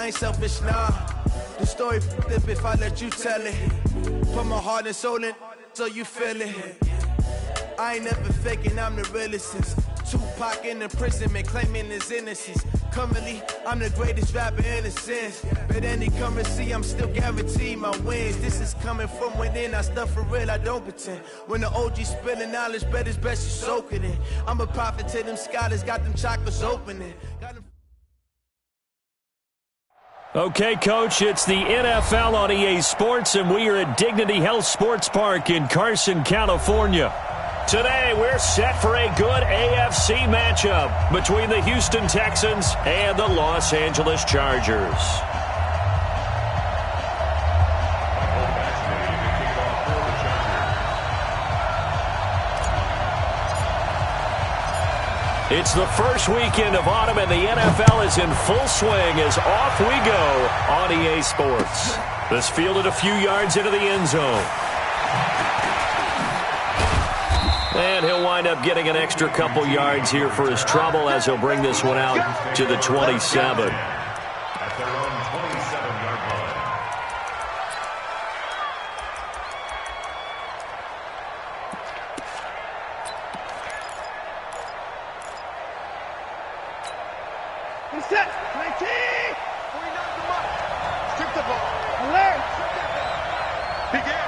I ain't selfish, nah. The story flip if I let you tell it. Put my heart and soul in so you feel it. I ain't never faking, I'm the realest since Tupac in the prison, man, claiming his innocence. Currently, I'm the greatest rapper in a sense. But any currency, I'm still guaranteed my wins. This is coming from within, I stuff for real, I don't pretend. When the OG spilling knowledge, bet it's best you soak it in. I'm a prophet to them scholars, got them chakras opening. Okay, Coach, it's the NFL on EA Sports, and we are at Dignity Health Sports Park in Carson, California. Today, we're set for a good AFC matchup between the Houston Texans and the Los Angeles Chargers. It's the first weekend of autumn, and the NFL is in full swing as off we go on EA Sports. This fielded a few yards into the end zone. And he'll wind up getting an extra couple yards here for his trouble as he'll bring this one out to the 27. At their own 27-yard line. He's set. 19. We knocked him up. Strip the ball. Alert. Begin.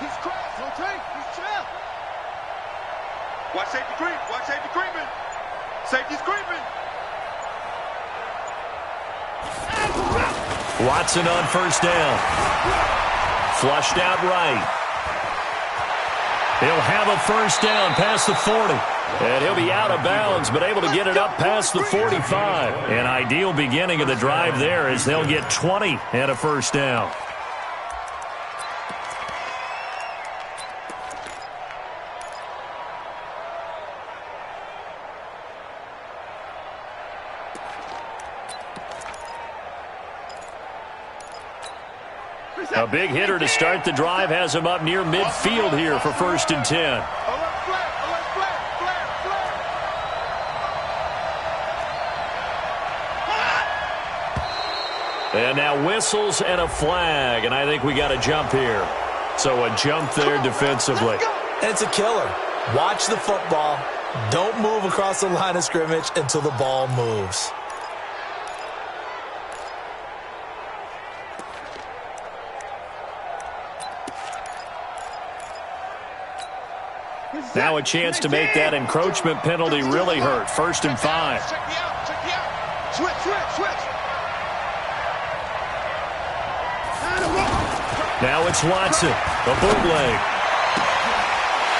He's cracked. Don't take. He's trapped. Watch safety creep. Watch safety creeping. Safety's creeping. Watson on first down. Flushed out right. He'll have a first down past the 40. And he'll be out of bounds, but able to get it up past the 45. An ideal beginning of the drive there as they'll get 20 and a first down. A big hitter to start the drive has him up near midfield here for 1st and 10. And now whistles and a flag, and I think we got a jump here. So a jump there defensively. And it's a killer. Watch the football. Don't move across the line of scrimmage until the ball moves. Now a chance to make that encroachment penalty really hurt. 1st and 5. Check me out. Switch. Now it's Watson. A bootleg.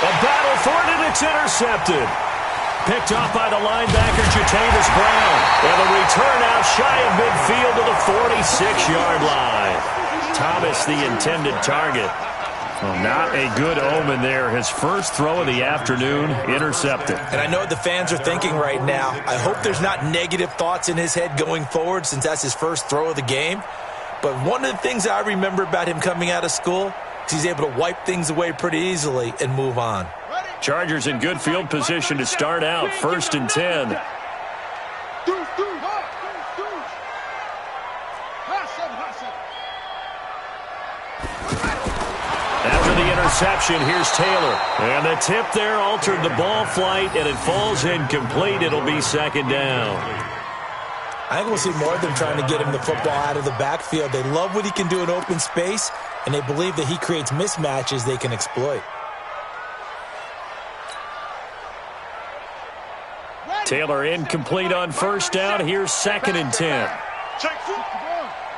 A battle for it, and it's intercepted. Picked off by the linebacker, Jatavis Brown. And a return out shy of midfield to the 46-yard line. Thomas, the intended target. Well, not a good omen there. His first throw of the afternoon, intercepted. And I know what the fans are thinking right now. I hope there's not negative thoughts in his head going forward since that's his first throw of the game. But one of the things I remember about him coming out of school is he's able to wipe things away pretty easily and move on. Chargers in good field position to start out. 1st and 10. After the interception, here's Taylor. And the tip there altered the ball flight, and it falls incomplete. It'll be 2nd down. I think we'll see more of them trying to get him the football out of the backfield. They love what he can do in open space, and they believe that he creates mismatches they can exploit. Taylor incomplete on 1st down. Here's 2nd and 10. Check foot.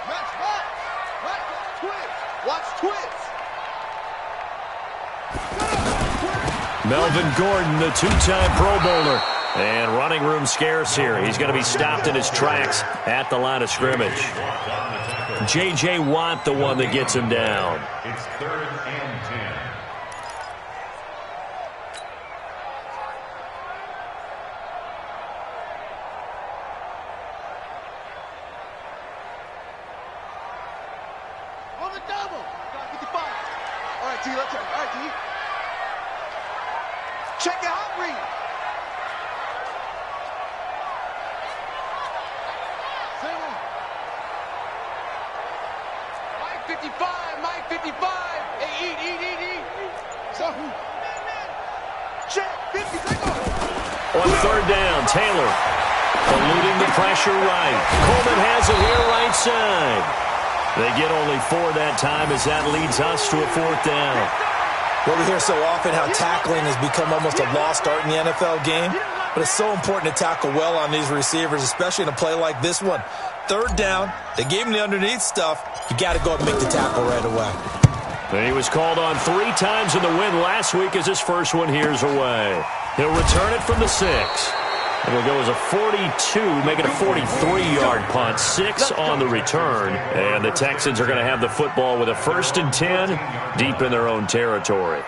Match back. Watch twins. Melvin Gordon, the 2-time Pro Bowler. And running room scarce here. He's going to be stopped in his tracks at the line of scrimmage. J.J. Watt, the one that gets him down. It's 3rd and 10. On the double. 55. All right, T. let's check. All right, D. Check it out, read. Single. Mike 55, Mike 55. Hey, eat. So, check, 50, single. On third down, Taylor eluding the pressure right. Coleman has it here right side. They get only 4 that time as that leads us to a 4th down. Well, we hear so often how tackling has become almost a lost art in the NFL game, but it's so important to tackle well on these receivers, especially in a play like this one. Third down, they gave him the underneath stuff. You got to go up and make the tackle right away. And he was called on 3 times in the win last week as his first one here's away. He'll return it from the 6. It'll go as a 42, make it a 43-yard punt, 6 on the return. And the Texans are going to have the football with a 1st and 10 deep in their own territory.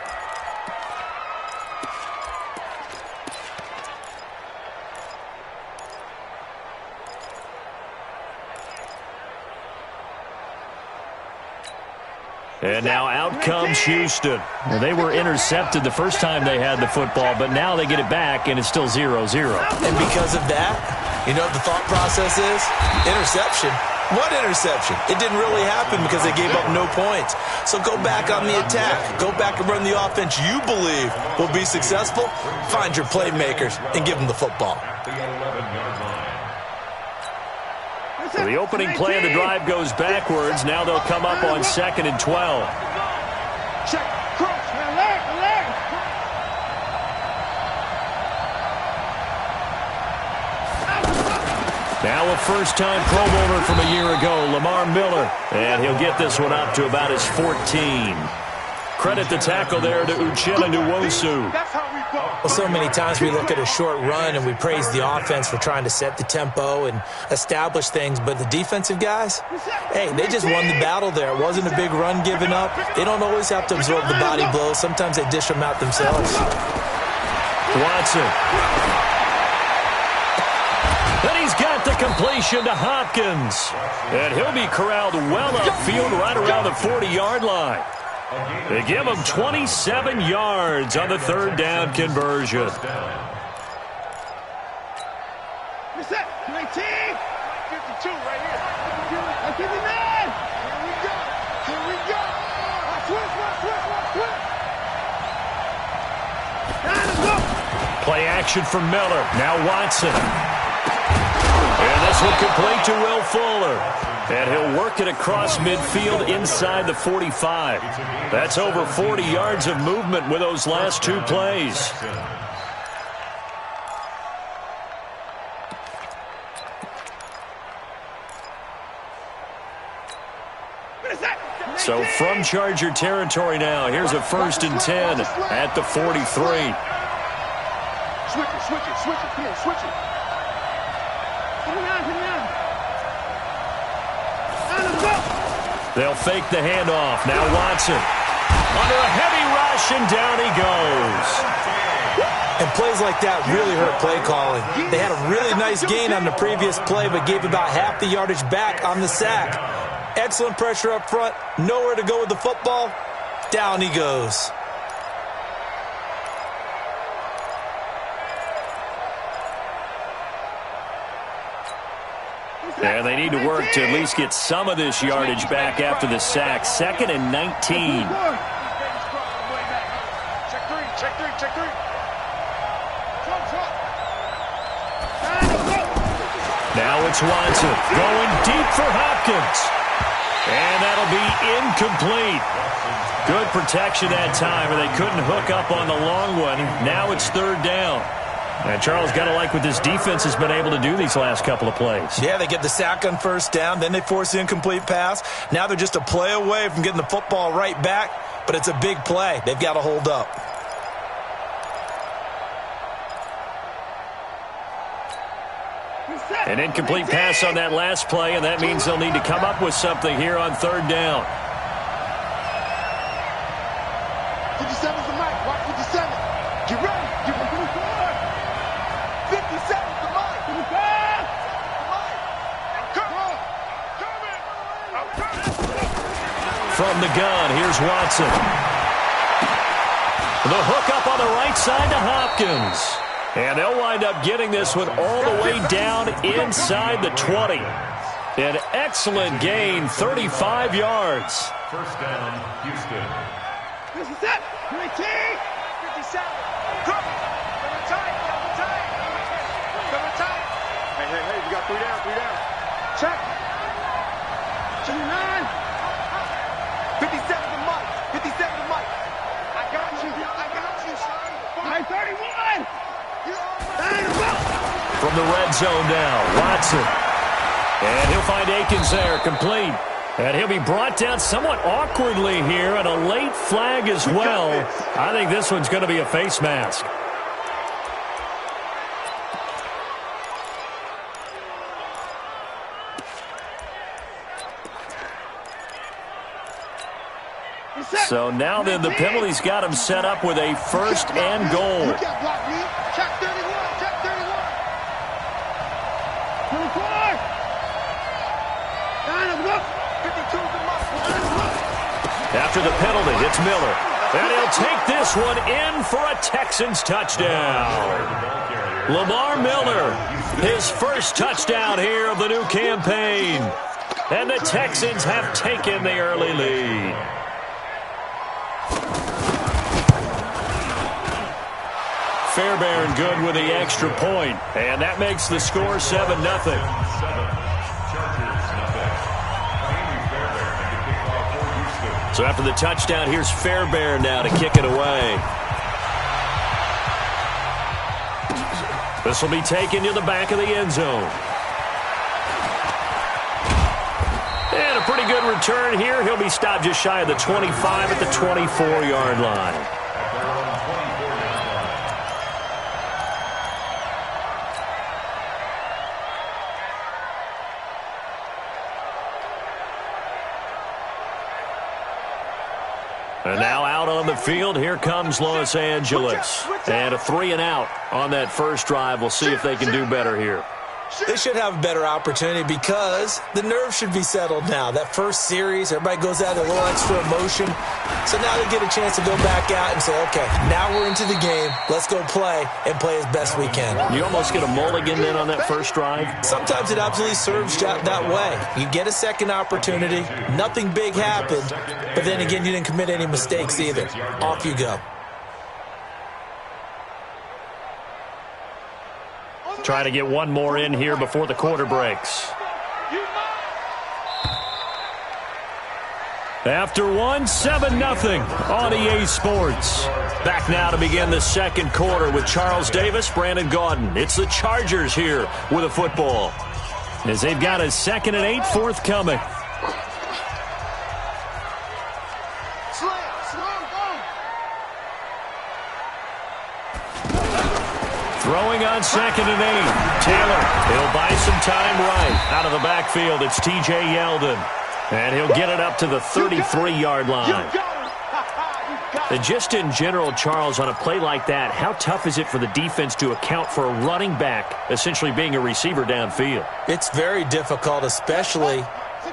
And now out comes Houston. Well, they were intercepted the first time they had the football, but now they get it back, and it's still 0-0. And because of that, you know what the thought process is? Interception. What interception? It didn't really happen because they gave up no points. So go back on the attack. Go back and run the offense you believe will be successful. Find your playmakers and give them the football. So the opening play of the drive goes backwards. Now they'll come up on 2nd and 12. Check, cross, Now a first-time Pro Bowler from a year ago, Lamar Miller. And he'll get this one up to about his 14. Credit the tackle there to Uchenna Nwosu. That's how we go. Well, so many times we look at a short run and we praise the offense for trying to set the tempo and establish things, but the defensive guys, hey, they just won the battle there. It wasn't a big run given up. They don't always have to absorb the body blows. Sometimes they dish them out themselves. Watson. Then he's got the completion to Hopkins. And he'll be corralled well upfield right around the 40-yard line. They give him 27 yards on the 3rd down conversion. Reset. 19. 52 right here. 59. Here we go. Switch. Play action from Miller. Now Watson. And this one complete to Will Fuller. And he'll work it across midfield inside the 45. That's over 40 yards of movement with those last 2 plays. So from Charger territory now, here's a 1st and 10 at the 43. Switch it. Come on, switch it. They'll fake the handoff. Now Watson. Under a heavy rush, and down he goes. And plays like that really hurt play calling. They had a really nice gain on the previous play, but gave about half the yardage back on the sack. Excellent pressure up front. Nowhere to go with the football. Down he goes. And they need to work to at least get some of this yardage back after the sack. 2nd and 19. Check three. Now it's Watson going deep for Hopkins. And that'll be incomplete. Good protection that time, and they couldn't hook up on the long one. Now it's 3rd down. And Charles, got to like what this defense has been able to do these last couple of plays. Yeah, they get the sack on 1st down, then they force the incomplete pass. Now they're just a play away from getting the football right back, but it's a big play. They've got to hold up. An incomplete pass on that last play, and that means they'll need to come up with something here on 3rd down. 57's the mic. Watch 57. Get ready. 57's the mic. From the gun, here's Watson. The hook up on the right side to Hopkins. And they'll wind up getting this one all the way down inside the 20. An excellent gain, 35 yards. First down, Houston. This is it. 57. Come. Double tight. Hey, we got 3 down. Check. 29. 57 to Mike. I got you, son. All right, 31. From the red zone now, Watson. And he'll find Akins there, complete. And he'll be brought down somewhat awkwardly here, and a late flag as well. I think this one's going to be a face mask. So now then the penalty's got him set up with a first and goal. Check 31. 52 After the penalty, it's Miller. And he'll take this one in for a Texans touchdown. Lamar Miller, his first touchdown here of the new campaign. And the Texans have taken the early lead. Fairbairn good with the extra point. And that makes the score 7-0. So after the touchdown, here's Fairbairn now to kick it away. This will be taken to the back of the end zone. And a pretty good return here. He'll be stopped just shy of the 25 at the 24-yard line. And now out on the field, here comes Los Angeles. And a 3-and-out on that first drive. We'll see if they can do better here. They should have a better opportunity because the nerves should be settled now. That first series, everybody goes out with a little extra emotion. So now they get a chance to go back out and say, okay, now we're into the game. Let's go play and play as best we can. You almost get a mulligan then on that first drive? Sometimes it absolutely serves that way. You get a second opportunity. Nothing big happened. But then again, you didn't commit any mistakes either. Off you go. Try to get one more in here before the quarter breaks. After one, 7-0 on EA Sports. Back now to begin the second quarter with Charles Davis, Brandon Gaudin. It's the Chargers here with a football, as they've got a 2nd and 8 forthcoming. Throwing on 2nd and 8. Taylor, he'll buy some time right. Out of the backfield, it's T.J. Yeldon. And he'll get it up to the 33-yard line. And just in general, Charles, on a play like that, how tough is it for the defense to account for a running back essentially being a receiver downfield? It's very difficult, especially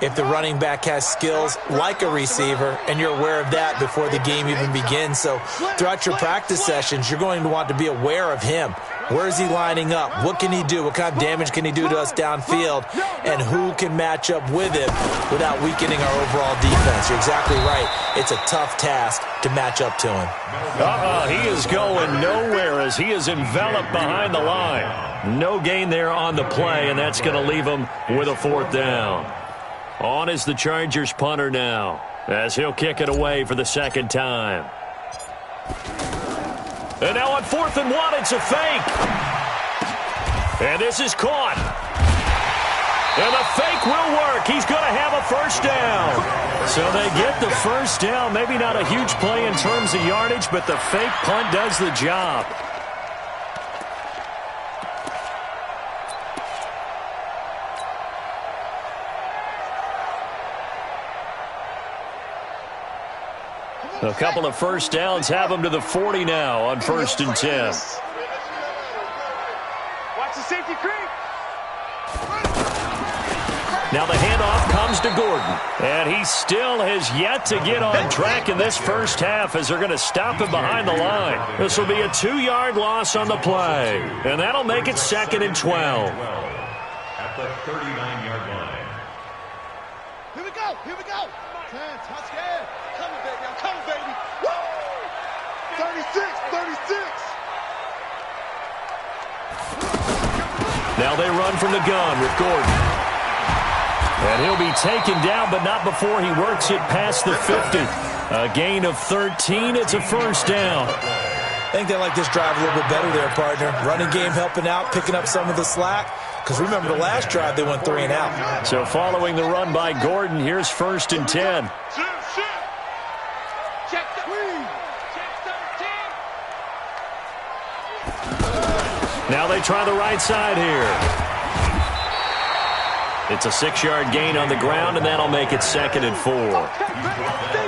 if the running back has skills like a receiver, and you're aware of that before the game even begins. So throughout your practice sessions, you're going to want to be aware of him. Where is he lining up? What can he do? What kind of damage can he do to us downfield? And who can match up with him without weakening our overall defense? You're exactly right. It's a tough task to match up to him. He is going nowhere as he is enveloped behind the line. No gain there on the play, and that's going to leave him with a 4th down. On is the Chargers punter now, as he'll kick it away for the 2nd time. And now on 4th and 1, it's a fake. And this is caught. And the fake will work. He's going to have a first down. So they get the first down. Maybe not a huge play in terms of yardage, but the fake punt does the job. A couple of first downs have them to the 40 now on 1st and 10. Watch the safety creep. Now the handoff comes to Gordon. And he still has yet to get on track in this first half as they're going to stop him behind the line. This will be a 2-yard loss on the play. And that'll make it 2nd and 12. At the 39-yard line. Here we go. Here we go. 10, touchdown. Coming, baby. I'm coming, baby. Woo! 36, 36. Now they run from the gun with Gordon. And he'll be taken down, but not before he works it past the 50. A gain of 13. It's a first down. I think they like this drive a little bit better there, partner. Running game helping out, picking up some of the slack. Because remember the last drive, they went 3 and out. So following the run by Gordon, here's 1st and 10. Check the lead. Check 13. Now they try the right side here. It's a 6-yard gain on the ground, and that'll make it 2nd and 4.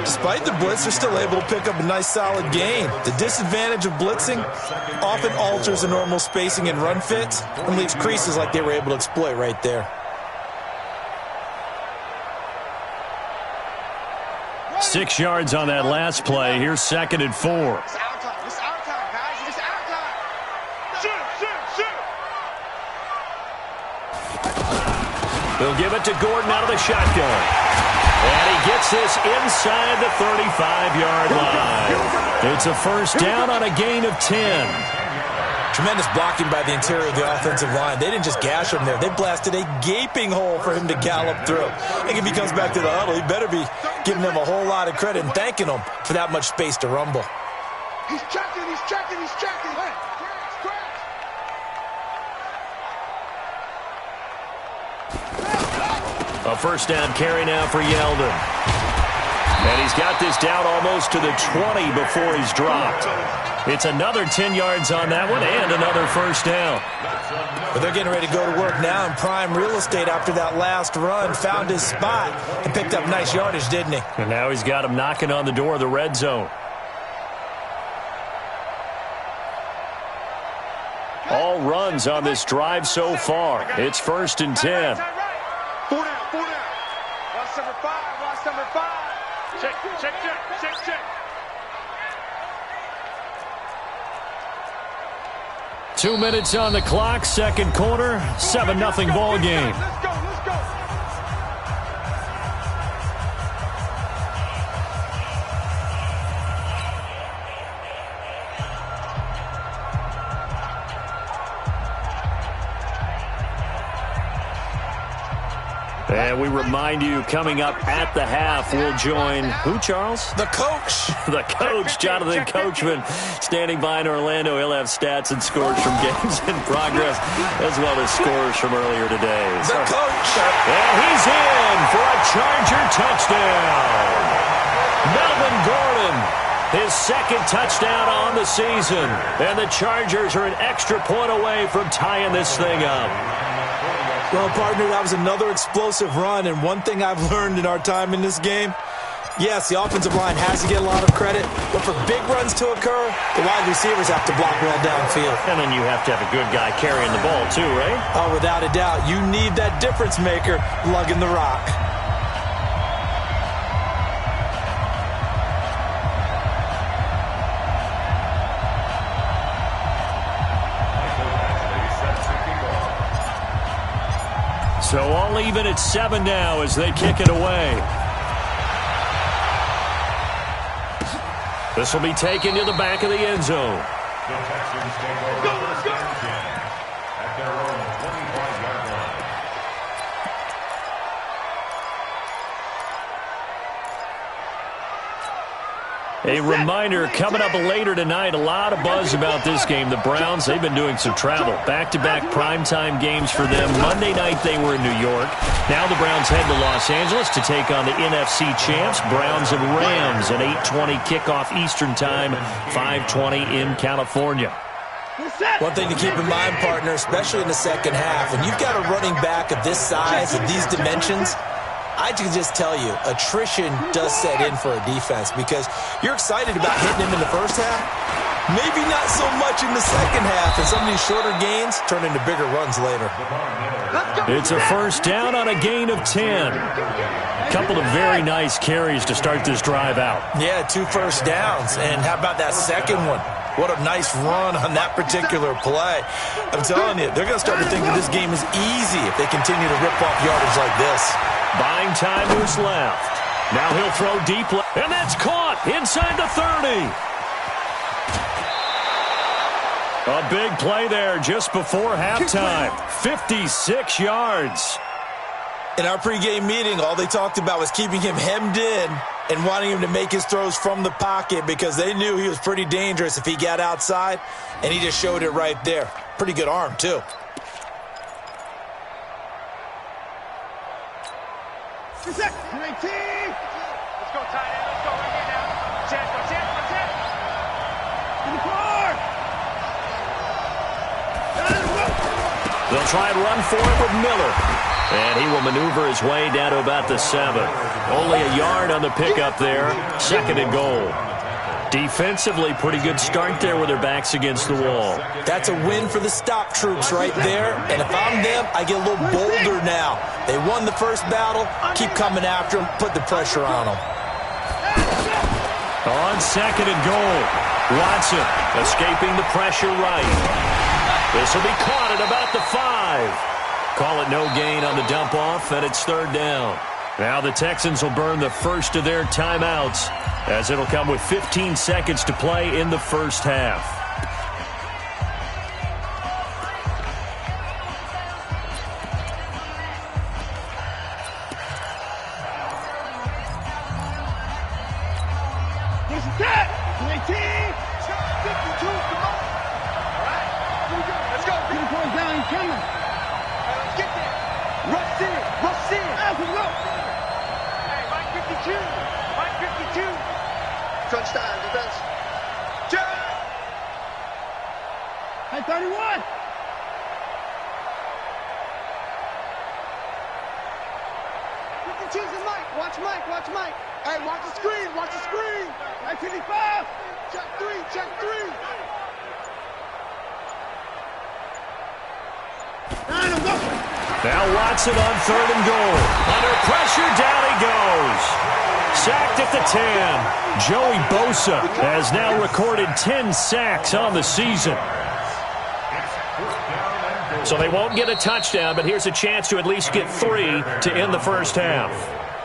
Despite the blitz, they're still able to pick up a nice, solid gain. The disadvantage of blitzing often alters the normal spacing and run fits and leaves creases like they were able to exploit right there. 6 yards on that last play. Here's 2nd and 4. It's our time. It's our time, guys. It's our time. Shoot, shoot, shoot. They'll give it to Gordon out of the shotgun. And he gets this inside the 35-yard line. It's a first down on a gain of 10. Tremendous blocking by the interior of the offensive line. They didn't just gash him there. They blasted a gaping hole for him to gallop through. I think if he comes back to the huddle, he better be giving them a whole lot of credit and thanking them for that much space to rumble. He's checking, he's checking, he's checking. Hey, A first down carry now for Yeldon. And he's got this down almost to the 20 before he's dropped. It's another 10 yards on that one and another first down. But they're getting ready to go to work now in prime real estate after that last run. Found his spot and picked up nice yardage, didn't he? And now he's got him knocking on the door of the red zone. All runs on this drive so far. It's 1st and 10. 4 down, 4 down. Watch number 5, watch number 5. Check, check, check, check, check. 2 minutes on the clock, second quarter, 7-0 ball game. Let's go, let's go. And we remind you, coming up at the half, we'll join who, Charles? The coach. The coach, Jonathan Coachman, standing by in Orlando. He'll have stats and scores from games in progress, as well as scores from earlier today. The coach. And he's in for a Charger touchdown. Melvin Gordon, his 2nd touchdown on the season. And the Chargers are an extra point away from tying this thing up. Well, partner, that was another explosive run, and one thing I've learned in our time in this game, yes, the offensive line has to get a lot of credit, but for big runs to occur, the wide receivers have to block well downfield. And then you have to have a good guy carrying the ball too, right? Oh, without a doubt. You need that difference maker lugging the rock. So all even at 7 now as they kick it away. This will be taken to the back of the end zone. The Texans take over first and 10 at their own 25-yard line. A reminder, coming up later tonight, a lot of buzz about this game. The Browns, they've been doing some travel. Back-to-back primetime games for them. Monday night, they were in New York. Now the Browns head to Los Angeles to take on the NFC champs, Browns and Rams, an 8:20 kickoff Eastern time, 5:20 in California. One thing to keep in mind, partner, especially in the second half, when you've got a running back of this size and these dimensions, I can just tell you, attrition does set in for a defense because you're excited about hitting him in the first half, Maybe not so much in the second half, and some of these shorter gains turn into bigger runs later. It's a first down on a gain of 10. A couple of very nice carries to start this drive out. Yeah, 2 first downs. And how about that second one? What a nice run on that particular play. I'm telling you, they're going to start to think that this game is easy if they continue to rip off yardage like this. Buying time who's left. Now he'll throw deep, and that's caught inside the 30. A big play there just before halftime. 56 yards. In our pregame meeting, all they talked about was keeping him hemmed in and wanting him to make his throws from the pocket because they knew he was pretty dangerous if he got outside, and he just showed it right there. Pretty good arm, too. Let's go, tight end. Let's go right here now. Chance. In the car. They'll try and run for it with Miller. And he will maneuver his way down to about the 7. Only a yard on the pickup there. 2nd and goal. Defensively, pretty good start there with their backs against the wall. That's a win for the stop troops right there. And if I'm them, I get a little bolder now. They won the first battle. Keep coming after them. Put the pressure on them. On 2nd and goal. Watson escaping the pressure right. This will be caught at about the 5. Call it no gain on the dump off, and it's 3rd down. Now the Texans will burn the first of their timeouts, as it'll come with 15 seconds to play in the first half. There's a cat. 18. 52. Come on. All right. Here we go. Let's go. Get the point down. He's coming. Let's get there. Rush in. Hey, Mike 52. Mike 52. Touchdown, defense. Jack. Hey, 31. Choosing Mike. Watch Mike. Hey, watch the screen. Hey, 55. Check 3. Now Watson on 3rd and goal. Under pressure, down he goes. Sacked at the 10. Joey Bosa has now recorded 10 sacks on the season. So they won't get a touchdown, but here's a chance to at least get 3 to end the first half.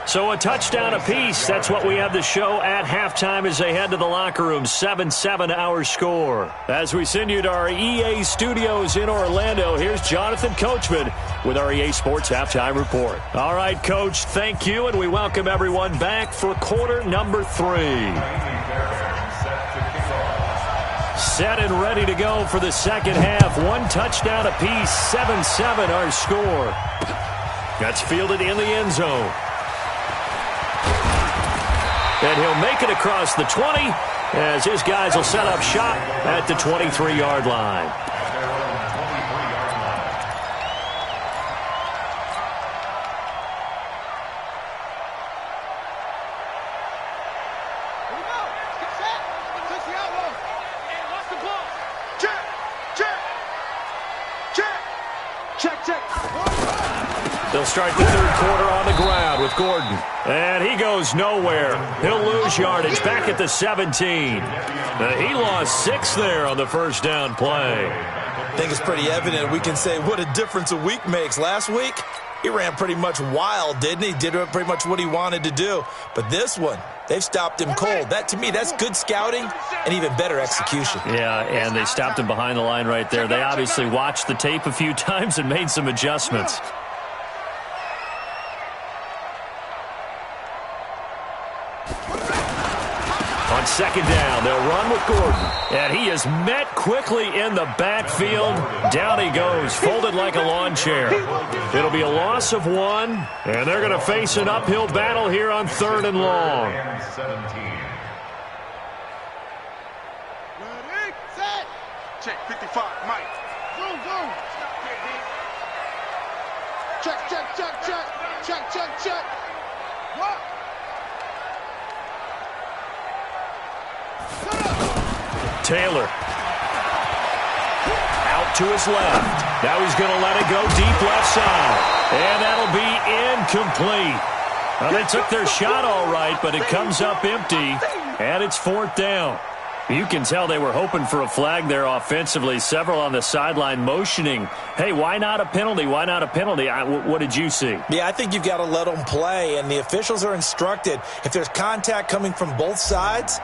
So a touchdown apiece. That's what we have to show at halftime as they head to the locker room. 7-7 our score. As we send you to our EA studios in Orlando, here's Jonathan Coachman with our EA Sports Halftime Report. All right, Coach, thank you, and we welcome everyone back for quarter number 3. Set and ready to go for the second half. 1 touchdown apiece, 7-7 our score. That's fielded in the end zone. And he'll make it across the 20 as his guys will set up shop at the 23-yard line. They'll start the third quarter on the ground with Gordon. And he goes nowhere. He'll lose yardage back at the 17. He lost 6 there on the first down play. I think it's pretty evident. We can say what a difference a week makes. Last week, he ran pretty much wild, didn't he? Did pretty much what he wanted to do. But this one, they've stopped him cold. That, to me, that's good scouting and even better execution. Yeah, and they stopped him behind the line right there. They obviously watched the tape a few times and made some adjustments. On second down, they'll run with Gordon. And he is met quickly in the backfield. Down he goes, folded like a lawn chair. It'll be a loss of 1, and they're going to face an uphill battle here on 3rd and long. Ready, set. Check 55, Mike. Zoom. Check. What? Taylor. Out to his left. Now he's going to let it go deep left side. And that'll be incomplete. Well, they took their shot all right, but it comes up empty, and it's 4th down. You can tell they were hoping for a flag there offensively. Several on the sideline motioning, hey, why not a penalty? Why not a penalty? What did you see? Yeah, I think you've got to let them play, and the officials are instructed, if there's contact coming from both sides,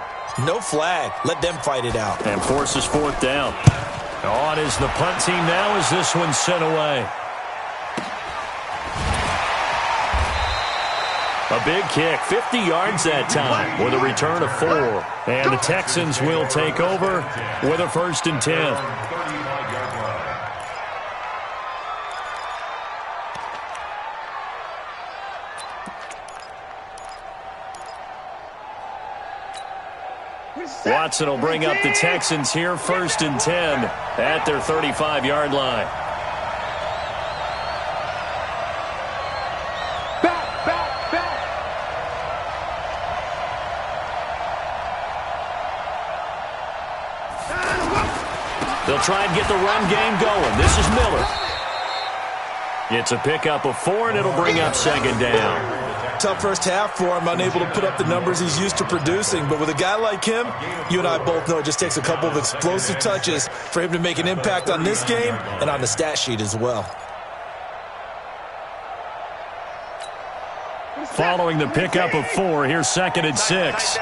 no flag. Let them fight it out. And forces 4th down. On is the punt team now as this one's sent away. A big kick, 50 yards that time with a return of 4. And the Texans will take over with a 1st and 10. Watson will bring up the Texans here, 1st and 10 at their 35-yard line. They'll try and get the run game going. This is Miller. It's a pickup of 4, and it'll bring up 2nd down. Tough first half for him, unable to put up the numbers he's used to producing. But with a guy like him, you and I both know it just takes a couple of explosive touches for him to make an impact on this game and on the stat sheet as well. Following the pickup of 4, here's 2nd and 6.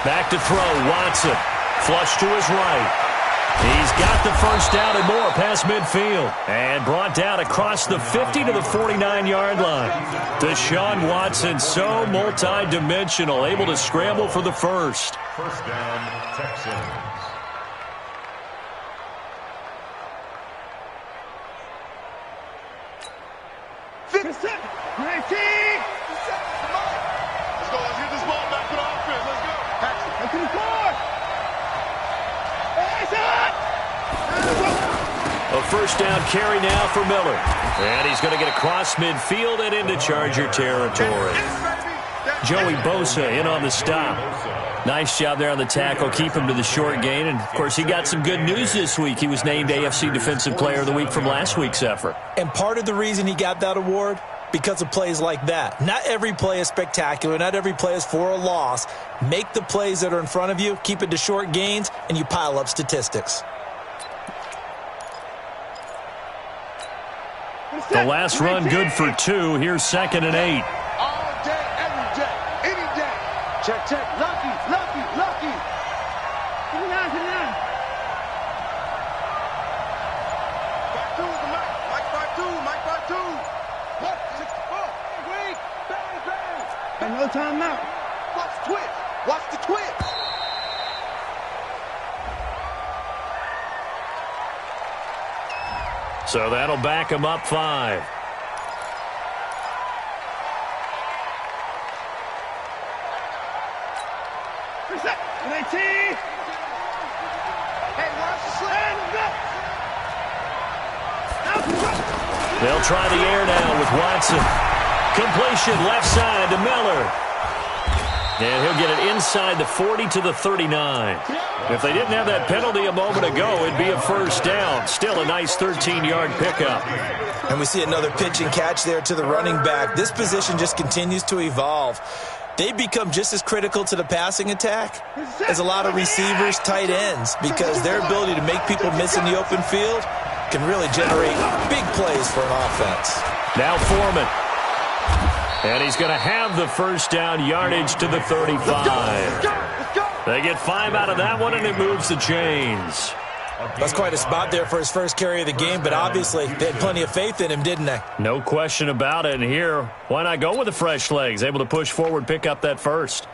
Back to throw, Watson. Flush to his right. He's got the 1st down and more past midfield. And brought down across the 50 to the 49-yard line. Deshaun Watson, so multi-dimensional, able to scramble for the 1st. 1st down, Texans. Let's go. Let's get this ball back to the offense. Let's go. Let's to the court. A 1st down carry now for Miller. And he's going to get across midfield and into Charger territory. Joey Bosa in on the stop. Nice job there on the tackle. Keep him to the short gain. And, of course, he got some good news this week. He was named AFC Defensive Player of the Week from last week's effort. And part of the reason he got that award, because of plays like that. Not every play is spectacular. Not every play is for a loss. Make the plays that are in front of you, keep it to short gains, and you pile up statistics. The last run good for 2. Here's 2nd and 8. All day, every day, any day. Check, check. Lucky. Mike 5-2. Wait. Bang. No timeout. Watch the twitch. So that'll back him up 5. They'll try the air now with Watson. Completion left side to Miller. And he'll get it inside the 40 to the 39. If they didn't have that penalty a moment ago, it'd be a 1st down. Still a nice 13-yard pickup. And we see another pitch and catch there to the running back. This position just continues to evolve. They become just as critical to the passing attack as a lot of receivers, tight ends, because their ability to make people miss in the open field can really generate big plays for an offense. Now Foreman. And he's going to have the 1st down, yardage to the 35. They get 5 out of that one, and it moves the chains. That's quite a spot there for his first carry of the game, but obviously they had plenty of faith in him, didn't they? No question about it. And here, why not go with the fresh legs? Able to push forward, pick up that 1st.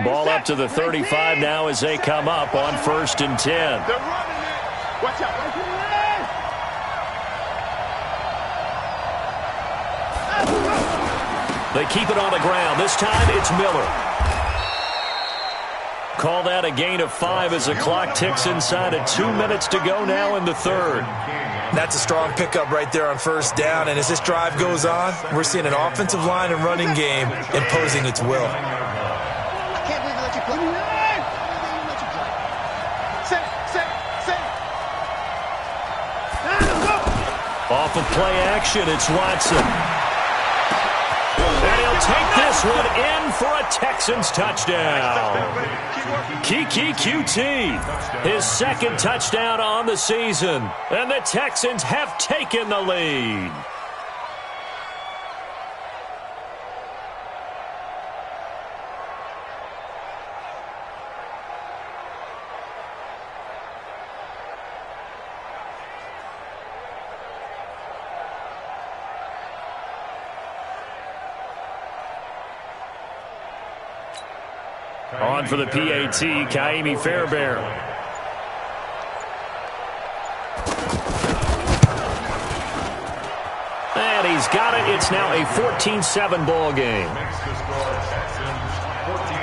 Ball up to the 35 now as they come up on 1st and 10. They're running it. Watch out. They keep it on the ground. This time it's Miller. call that a gain of 5 as the clock ticks inside of 2 minutes to go now in the third. That's a strong pickup right there on first down, and as this drive goes on, we're seeing an offensive line and running game imposing its will. I can't believe they let you play. Off of play action, it's Watson. And he'll take this one in for a Texans touchdown. Kiki QT, his second touchdown on the season. And the Texans have taken the lead. On for the PAT, Kaimi Fairbairn. And he's got it. It's now a 14-7 ball game. Makes the score Texans 14,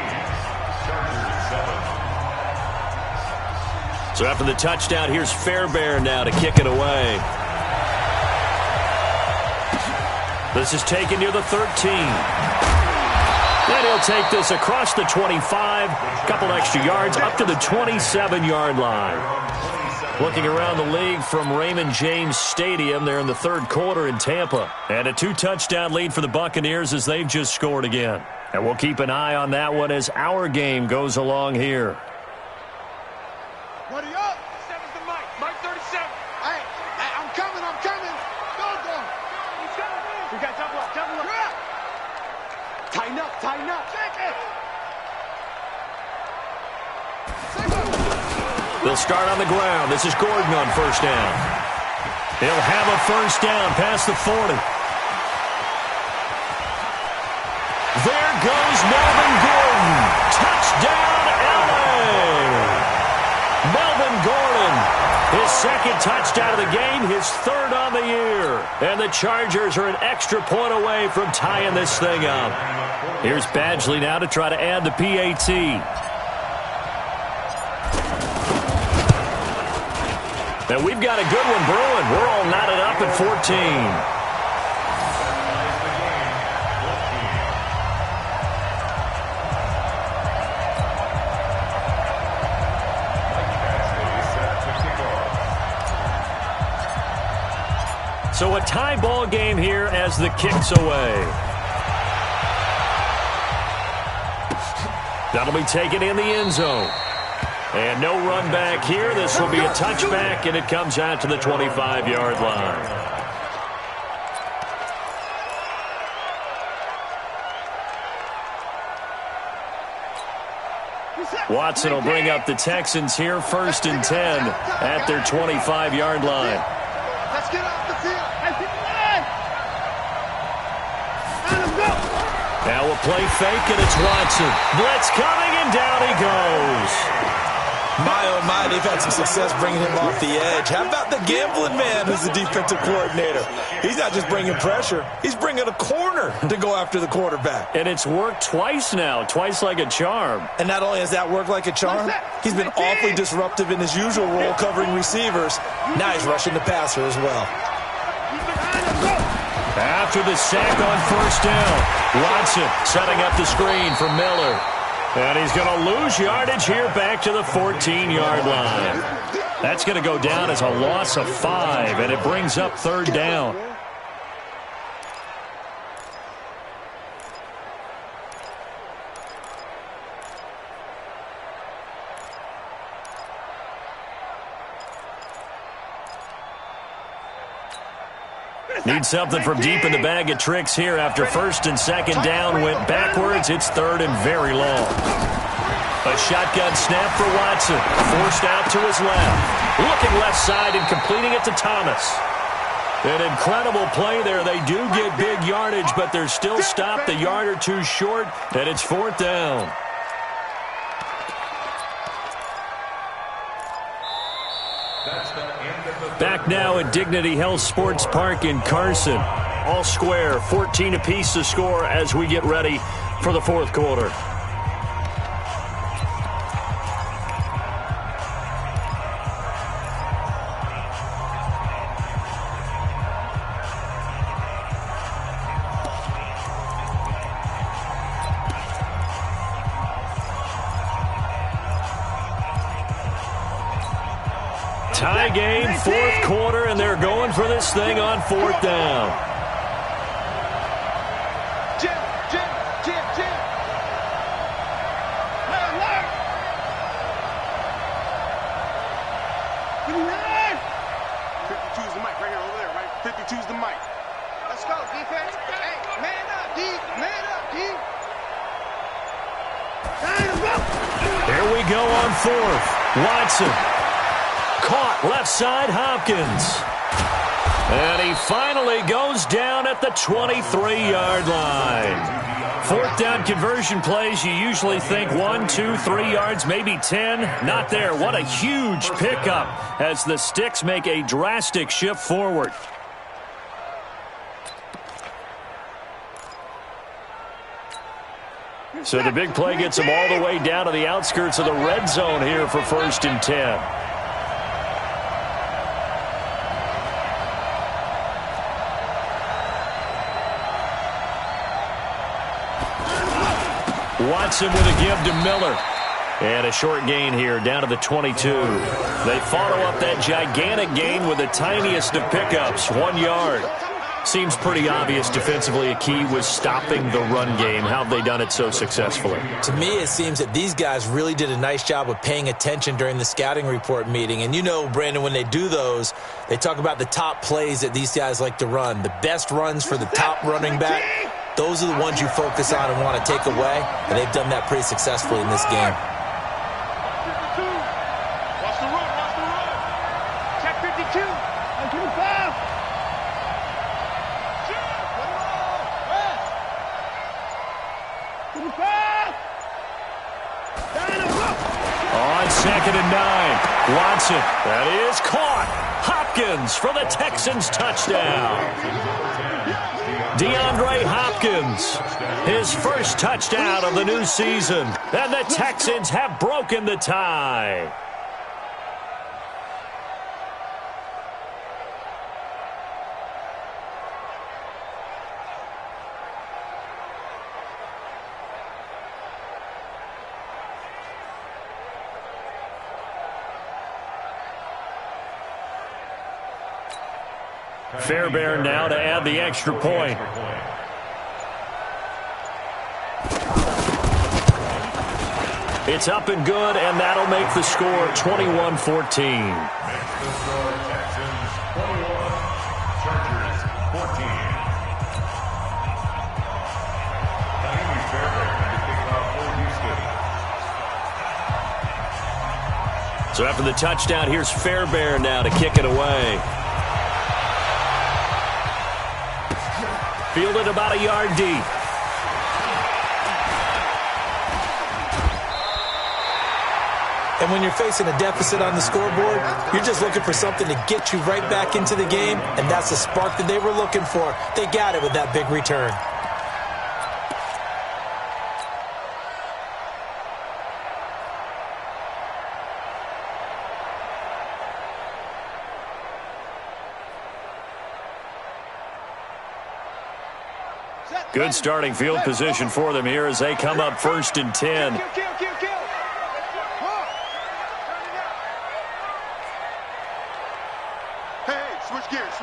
Chargers 7. So after the touchdown, here's Fairbairn now to kick it away. This is taken near the 13. And he'll take this across the 25, couple extra yards, up to the 27-yard line. Looking around the league from Raymond James Stadium there in the third quarter in Tampa. And a 2-touchdown lead for the Buccaneers as they've just scored again. And we'll keep an eye on that one as our game goes along here. Ready up. 7's the Mike. Mike 37. Hey, I'm coming. Go. He's coming. We got double up. Yeah. Tighten up. Take it. They'll start on the ground. This is Gordon on first down. He'll have a first down past the 40. There goes Melvin Gordon. Touchdown, LA. Melvin Gordon, his second touchdown of the game, his third on the year. And the Chargers are an extra point away from tying this thing up. Here's Badgley now to try to add the PAT. And we've got a good one brewing. We're all knotted up at 14. So a tie ball game here as the kick's away. That'll be taken in the end zone. And no run back here. This will be a touchback, and it comes out to the 25-yard line. Watson will bring up the Texans here, 1st and 10 at their 25-yard line. Let's get off the field. Let him go. Now a play fake, and it's Watson. Blitz coming, and down he goes. My, oh my, they've had some success bringing him off the edge. How about the gambling man who's the defensive coordinator? He's not just bringing pressure. He's bringing a corner to go after the quarterback. And it's worked twice now, twice like a charm. And not only has that worked like a charm, he's been awfully disruptive in his usual role covering receivers. Now he's rushing the passer as well. After the sack on first down, Watson setting up the screen for Miller. And he's going to lose yardage here back to the 14-yard line. That's going to go down as a loss of 5, and it brings up 3rd down. Need something from deep in the bag of tricks here after 1st and 2nd down went backwards. It's 3rd and very long. A shotgun snap for Watson. Forced out to his left. Looking left side and completing it to Thomas. An incredible play there. They do get big yardage, but they're still stopped a yard or two short, and it's 4th down. Back now at Dignity Health Sports Park in Carson. All square, 14 apiece to score as we get ready for the 4th quarter. Tie game, fourth quarter, and they're going for this thing on fourth down. Jim. 52's the mic right here, over there, right? 52's the mic. Let's go, defense. Hey, man up, D. Man up, D. Here we go on fourth. Watson. Caught left side, Hopkins. And he finally goes down at the 23-yard line. Fourth down conversion plays, you usually think 1, 2, 3 yards, maybe 10. Not there. What a huge pickup as the Sticks make a drastic shift forward. So the big play gets them all the way down to the outskirts of the red zone here for 1st and 10. Watson with a give to Miller. And a short gain here down to the 22. They follow up that gigantic gain with the tiniest of pickups, 1 yard. Seems pretty obvious defensively a key was stopping the run game. How have they done it so successfully? To me, it seems that these guys really did a nice job of paying attention during the scouting report meeting. And you know, Brandon, when they do those, they talk about the top plays that these guys like to run. The best runs for the top running back, those are the ones you focus on and want to take away. And they've done that pretty successfully in this game. Watch the run. Check 52. 25. On 2nd and 9, Watson. That is caught. Hopkins for the Texans touchdown. DeAndre Hopkins, his first touchdown of the new season. And the Texans have broken the tie. Fairbairn now to add the extra point. It's up and good, and that'll make the score 21-14. Texans 21, Chargers 14. Fairbairn to kick off for Houston. So after the touchdown, here's Fairbairn now to kick it away. Fielded about a yard deep. And when you're facing a deficit on the scoreboard, you're just looking for something to get you right back into the game, and that's the spark that they were looking for. They got it with that big return. Good starting field position for them here as they come up 1st and 10. Hey, switch gears.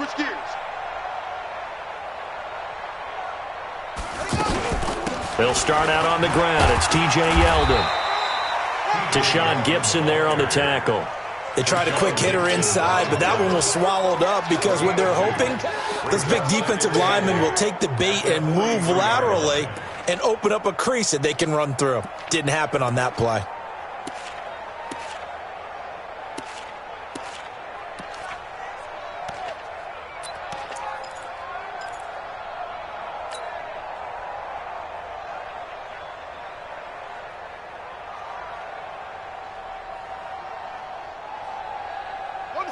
They'll start out on the ground. It's T.J. Yeldon. Deshaun Gibson there on the tackle. They tried a quick hitter inside, but that one was swallowed up because what they're hoping, this big defensive lineman will take the bait and move laterally and open up a crease that they can run through. Didn't happen on that play.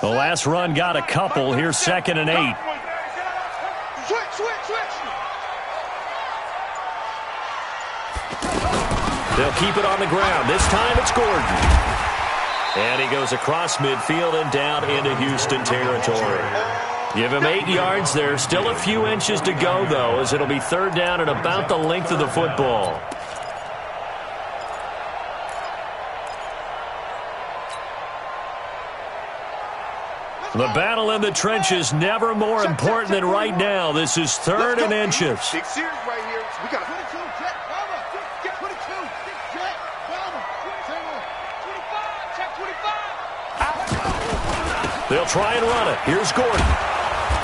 The last run got a couple. Here's 2nd and 8. Switch. They'll keep it on the ground. This time it's Gordon. And he goes across midfield and down into Houston territory. Give him 8 yards there. Still a few inches to go, though, as it'll be 3rd down and about the length of the football. The battle in the trenches never more important than right now. This is 3rd and inches. Big series right here. We got 22, check, Bama. Get 22, check, Bama. 25, check 25. They'll try and run it. Here's Gordon.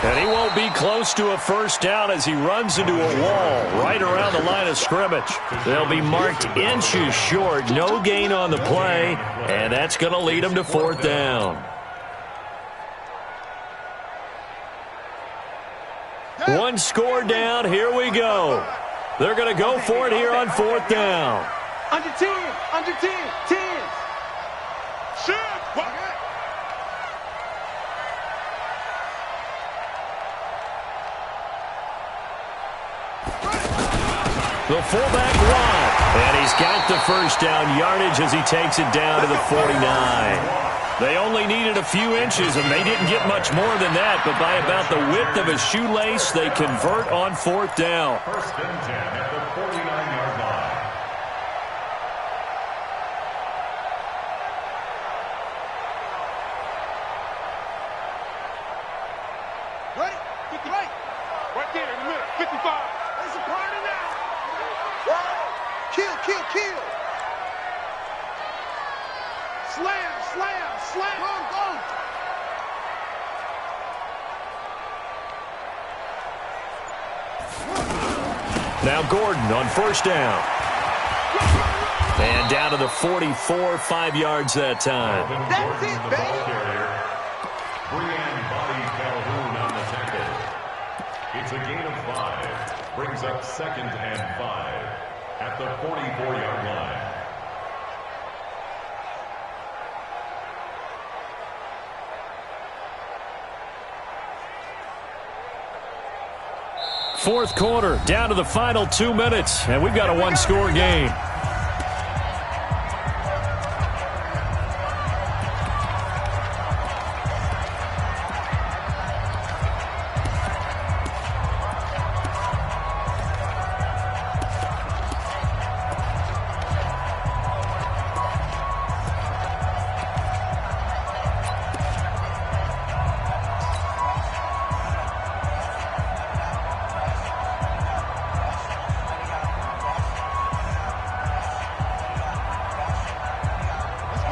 And he won't be close to a first down as he runs into a wall right around the line of scrimmage. They'll be marked inches short. No gain on the play, and that's going to lead them to 4th down. One score down. Here we go. They're going to go for it here on 4th down. Under 10, under 10, 10. shit. The fullback run, and he's got the first down yardage as he takes it down to the 49. They only needed a few inches, and they didn't get much more than that, but by about the width of a shoelace, they convert on 4th down. 1st and 10 at the 49-yard line. Ready? 50 right. Right there in the middle. 55. There's a party now. Kill, kill, kill. Slam, slam, slam. Go, go. Now Gordon on 1st down. And down to the 44, 5 yards that time. That's it, baby. Body Calhoun on the tackle. It's a gain of 5. Brings up 2nd and 5 at the 44-yard line. Fourth quarter, down to the final 2 minutes, and we've got a one-score game.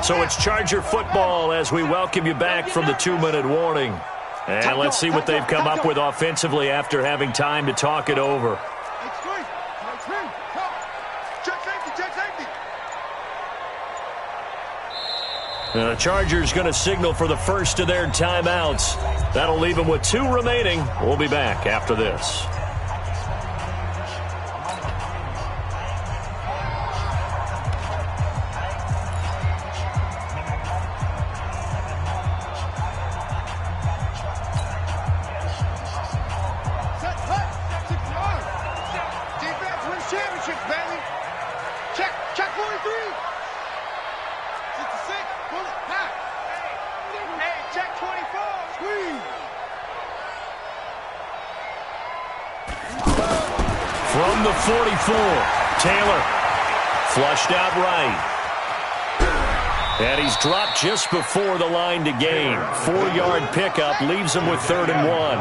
So it's Charger football as we welcome you back from the 2-minute warning. And let's see what they've come up with offensively after having time to talk it over. Check safety, check safety. The Chargers going to signal for the first of their timeouts. That'll leave them with 2 remaining. We'll be back after this. From the 44, Taylor flushed out right. And he's dropped just before the line to gain. 4-yard pickup leaves him with 3rd and 1.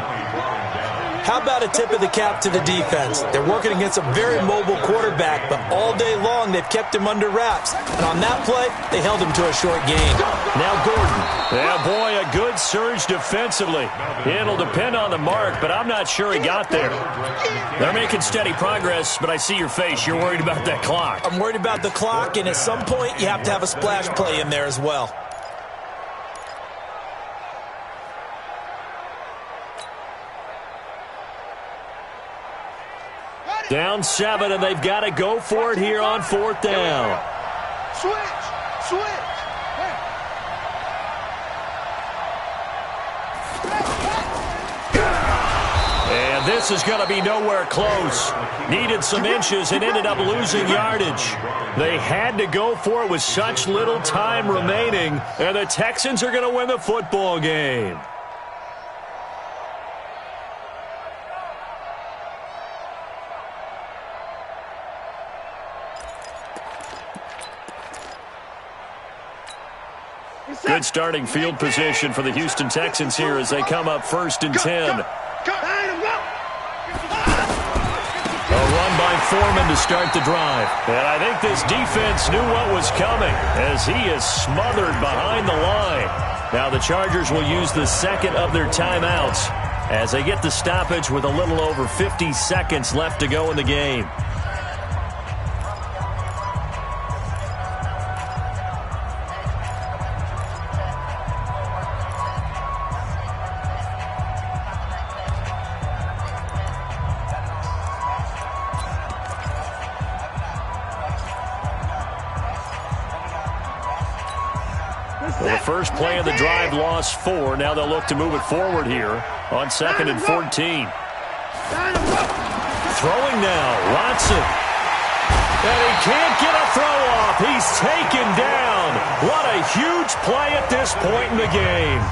How about a tip of the cap to the defense? They're working against a very mobile quarterback, but all day long they've kept him under wraps. And on that play, they held him to a short gain. Now Gordon. Yeah, boy, a good surge defensively. It'll depend on the mark, but I'm not sure he got there. They're making steady progress, but I see your face. You're worried about that clock. I'm worried about the clock, and at some point you have to have a splash play in there as well. Down 7, and they've got to go for it here on 4th down. Switch, switch. And this is going to be nowhere close. Needed some inches and ended up losing yardage. They had to go for it with such little time remaining, and the Texans are going to win the football game. Good Good starting field position for the Houston Texans here as they come up 1st and 10. A run by Foreman to start the drive. And I think this defense knew what was coming as he is smothered behind the line. Now the Chargers will use the second of their timeouts as they get the stoppage with a little over 50 seconds left to go in the game. Well, the first play of the drive lost 4. Now they'll look to move it forward here on 2nd and 14. Throwing now, Watson. And he can't get a throw off. He's taken down. What a huge play at this point in the game.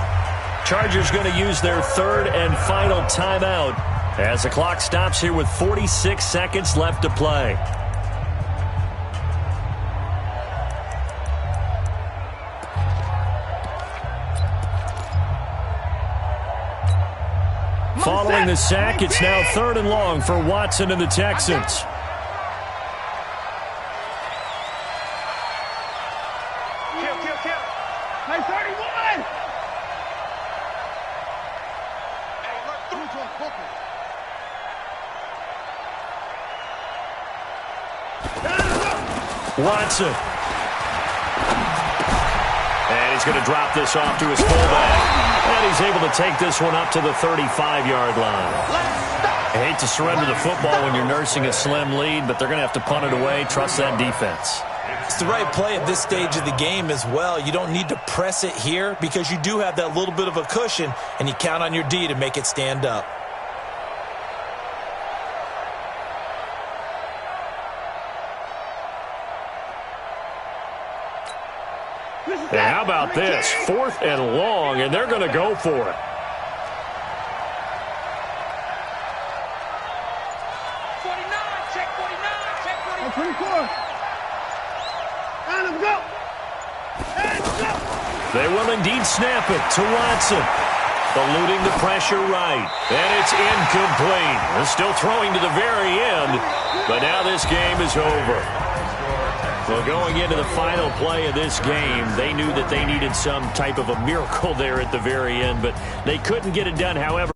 Chargers going to use their 3rd and final timeout as the clock stops here with 46 seconds left to play. Following the sack, it's now 3rd and long for Watson and the Texans. Kill. Hey, 31! Hey, look through to Booker. Watson. And he's going to drop this off to his fullback. And he's able to take this one up to the 35-yard line. I hate to surrender the football when you're nursing a slim lead, but they're going to have to punt it away. Trust that defense. It's the right play at this stage of the game as well. You don't need to press it here because you do have that little bit of a cushion, and you count on your D to make it stand up. And how about this? 4th and long, and they're going to go for it. 49, check 24. And go. They will indeed snap it to Watson. Eluding the pressure right. And it's incomplete. They're still throwing to the very end, but now this game is over. Well, going into the final play of this game, they knew that they needed some type of a miracle there at the very end, but they couldn't get it done. However,